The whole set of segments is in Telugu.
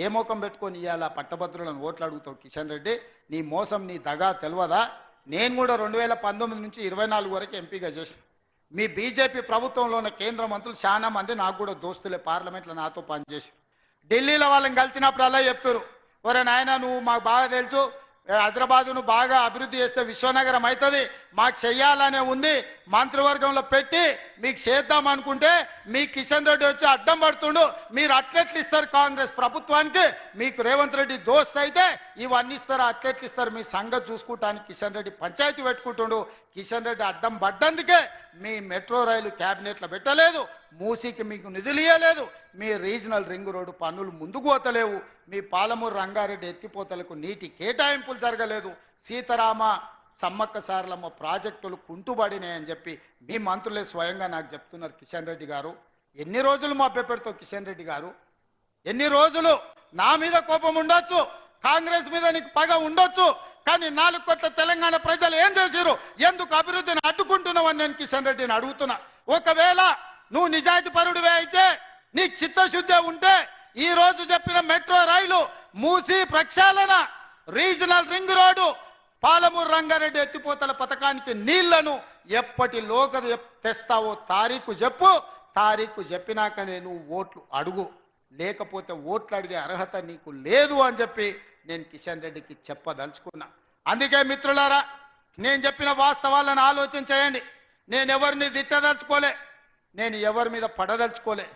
ఏ మోకం పెట్టుకొని ఇవాళ పట్టభద్రులను ఓట్లు అడుగుతావు కిషన్ రెడ్డి? నీ మోసం నీ దగా తెలియదా? నేను కూడా 2019 నుంచి 24 వరకు ఎంపీగా చేసిన. మీ బీజేపీ ప్రభుత్వంలో ఉన్న కేంద్ర మంత్రులు చాలా మంది నాకు కూడా దోస్తులే, పార్లమెంట్లో నాతో పనిచేసి. ఢిల్లీలో వాళ్ళని కలిసినప్పుడు అలా చెప్తారు, ఒరే నాయన నువ్వు మాకు బాగా తెలుసు, హైదరాబాదును బాగా అభివృద్ధి చేస్తే విశ్వనగరం అవుతుంది, మాకు చెయ్యాలనే ఉంది, మంత్రివర్గంలో పెట్టి మీకు చేద్దాం అనుకుంటే మీ కిషన్ రెడ్డి వచ్చి అడ్డం పడుతుండు, మీరు అట్లెట్లు ఇస్తారు కాంగ్రెస్ ప్రభుత్వానికి, మీకు రేవంత్ రెడ్డి దోస్త్ అయితే ఇవన్నీ ఇస్తారు, అట్లెట్లు ఇస్తారు, మీ సంగతి చూసుకుంటానికి కిషన్ రెడ్డి పంచాయతీ పెట్టుకుంటుండు. కిషన్ రెడ్డి అడ్డం పడ్డందుకే మీ మెట్రో రైలు క్యాబినెట్లో పెట్టలేదు, మూసీకి మీకు నిధులు ఇవ్వలేదు, మీ రీజనల్ రింగ్ రోడ్డు పన్నులు ముందుకు పోతలేవు, మీ పాలమూరు రంగారెడ్డి ఎత్తిపోతలకు నీటి కేటాయింపులు జరగలేదు, సీతారామ సమ్మక్క సారలమ్మ ప్రాజెక్టులు కుంటుబడినాయని చెప్పి మీ మంత్రులే స్వయంగా నాకు చెప్తున్నారు. కిషన్ రెడ్డి గారు ఎన్ని రోజులు మభ్యపెడతావు? కిషన్ రెడ్డి గారు ఎన్ని రోజులు? నా మీద కోపం ఉండొచ్చు, కాంగ్రెస్ మీద నీకు పగ ఉండొచ్చు, కానీ 4 కోట్ల తెలంగాణ ప్రజలు ఏం చేశారు, ఎందుకు అభివృద్ధిని అడ్డుకుంటున్నావని నేను కిషన్ రెడ్డిని అడుగుతున్నా. ఒకవేళ నువ్వు నిజాయితీ పరుడివే అయితే, నీకు చిత్తశుద్ధి ఉంటే ఈ రోజు చెప్పిన మెట్రో రైలు, మూసీ ప్రక్షాళన, regional ring road, Palamuru Rangareddy ఎత్తిపోతల పథకానికి నీళ్లను ఎప్పటిలోగా తెస్తావో తారీఖు చెప్పు, తారీఖు చెప్పినాకనే నువ్వు ఓట్లు అడుగు, లేకపోతే ఓట్లు అడిగే అర్హత నీకు లేదు అని చెప్పి నేను కిషన్ రెడ్డికి చెప్పదలుచుకున్నా. అందుకే మిత్రులారా, నేను చెప్పిన వాస్తవాలను ఆలోచన చేయండి. నేను ఎవరిని తిట్టదలుచుకోలే, నేను ఎవరి మీద పడదలుచుకోలే,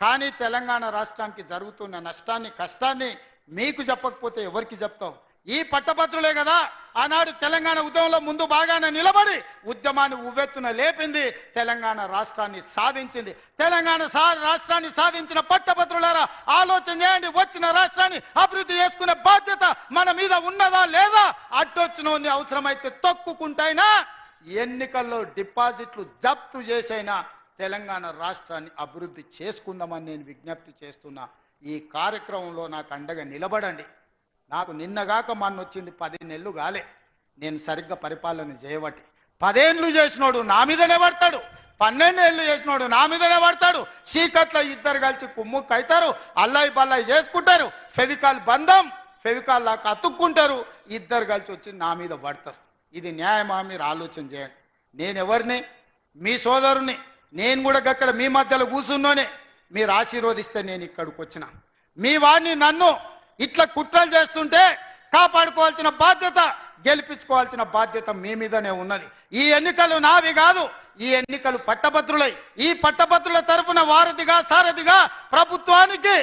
కానీ తెలంగాణ రాష్ట్రానికి జరుగుతున్న నష్టాన్ని కష్టాన్ని మీకు చెప్పకపోతే ఎవరికి చెప్తాం? ఈ పట్టభద్రులే కదా ఆనాడు తెలంగాణ ఉద్యమంలో ముందు బాగానే నిలబడి ఉద్యమాన్ని ఉవ్వెత్తున లేపింది, తెలంగాణ రాష్ట్రాన్ని సాధించింది. తెలంగాణ రాష్ట్రాన్ని సాధించిన పట్టభద్రులారా ఆలోచన చేయండి, వచ్చిన రాష్ట్రాన్ని అభివృద్ధి చేసుకునే బాధ్యత మన మీద ఉన్నదా లేదా? అడ్డొచ్చినోని అవసరమైతే తొక్కుకుంటైనా, ఎన్నికల్లో డిపాజిట్లు జప్తు చేసైనా తెలంగాణ రాష్ట్రాన్ని అభివృద్ధి చేసుకుందామని నేను విజ్ఞప్తి చేస్తున్నా. ఈ కార్యక్రమంలో నాకు అండగా నిలబడండి. నాకు నిన్నగాక మొన్న వచ్చింది 10 నెలలు కాలే, నేను సరిగ్గా పరిపాలన చేయబట్టి. 10 ఏళ్ళు చేసినోడు నా మీదనే పడతాడు, 12 ఏళ్ళు చేసినోడు నా మీదనే పడతాడు. చీకట్లో ఇద్దరు కలిసి కుమ్ముక్కు అవుతారు, అల్లాయి బల్లాయి చేసుకుంటారు, ఫెవికాల్ బంధం ఫెవికాల్ లాగా అతుక్కుంటారు, ఇద్దరు కలిసి వచ్చి నా మీద పడతారు. ఇది న్యాయమా? మీరు ఆలోచన చేయండి. నేను ఎవరిని? మీ సోదరుని. నేను కూడా అక్కడ మీ మధ్యలో కూర్చున్నోనే, మీరు ఆశీర్వదిస్తే నేను ఇక్కడికి వచ్చిన. మీ వాడిని నన్ను ఇట్లా కుట్రలు చేస్తుంటే కాపాడుకోవాల్సిన బాధ్యత, గెలిపించుకోవాల్సిన బాధ్యత మీ మీదనే ఉన్నది. ఈ ఎన్నికలు నావి కాదు, ఈ ఎన్నికలు పట్టభద్రులై, ఈ పట్టభద్రుల తరఫున వారధిగా సారథిగా ప్రభుత్వానికి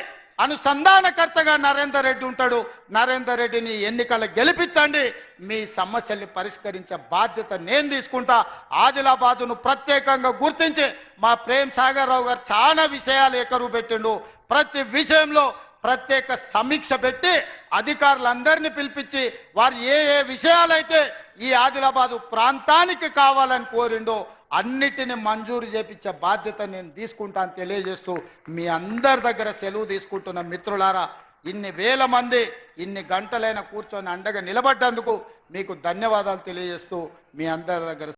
అనుసంధానకర్తగా నరేందర్ రెడ్డి ఉంటాడు. నరేందర్ రెడ్డిని ఎన్నికలు గెలిపించండి, మీ సమస్యల్ని పరిష్కరించే బాధ్యత నేను తీసుకుంటా. ఆదిలాబాదును ప్రత్యేకంగా గుర్తించి మా ప్రేమ్ సాగర్ రావు గారు చాలా విషయాలు ఎకరువు పెట్టిండు. ప్రతి విషయంలో ప్రత్యేక సమీక్ష పెట్టి అధికారులందరినీ పిలిపించి వారు ఏ ఏ విషయాలైతే ఈ ఆదిలాబాదు ప్రాంతానికి కావాలని కోరిండో అన్నిటిని మంజూరు చేపించే బాధ్యత నేను తీసుకుంటాను తెలియజేస్తూ మీ అందరి దగ్గర సెలవు తీసుకుంటున్న మిత్రులారా, ఇన్ని వేల మంది ఇన్ని గంటలైనా కూర్చొని అండగా నిలబడ్డందుకు మీకు ధన్యవాదాలు తెలియజేస్తూ మీ అందరి దగ్గర